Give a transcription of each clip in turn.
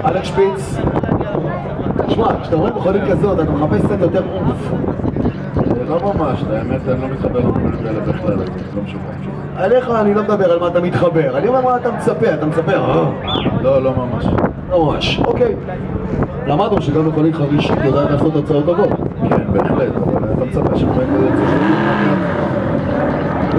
אלכס שפיץ. תשמע, כשאתה רואה מכונית כזאת, אתה מחפש קצת יותר עוף. לא ממש, האמת אני לא מתחבר למכונית כאלה בכלל, לא משופע. עליך אני לא מדבר על מה אתה מתחבר, אני אומר מה אתה מצפה, אתה מצפה? לא ממש. לא ממש, אוקיי. למדנו שגם מכונית חרישית יודעת לעשות תוצאות טובות. כן, בהחלט, אבל אתה מצפה שמכונית כזה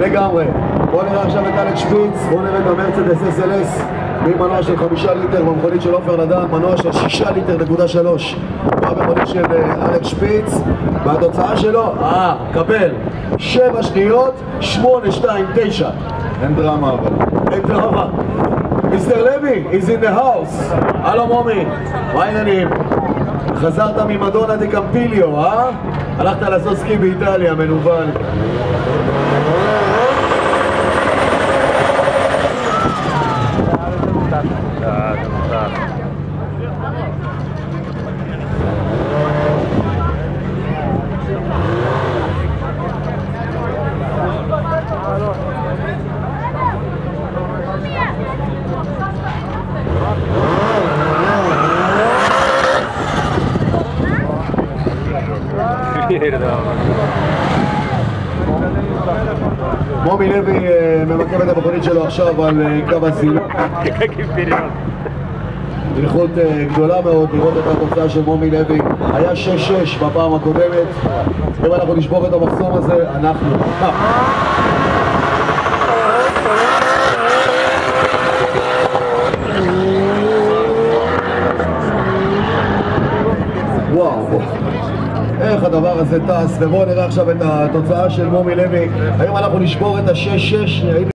לגמרי. בואו נראה עכשיו את אלכס שפיץ, בואו נראה את המרצדס SLS ממנוע של 5 ליטר במכונית של עופר נדן, מנוע של 6 ליטר נקודה 3 במכונית של אלכס שפיץ, והתוצאה שלו, קבל 7 שניות, 8, 2, 9. אין דרמה אבל. אין דרמה. מיסטר לוי, is in the house. הלו מומי, מה העניינים? חזרת ממדונה דה קמפיליו, הלכת לעשות סקי באיטליה, מנוול. מומי לוי ממקם את המכונית שלו עכשיו על קו הסילון. דריכות גדולה מאוד לראות את התוצאה של מומי לוי. היה 6-6 בפעם הקודמת. אם אנחנו נשבור את המחסום הזה, אנחנו וואו, איך הדבר הזה טס. ובואו נראה עכשיו את התוצאה של מומי לוי. האם אנחנו נשבור את ה-6-6?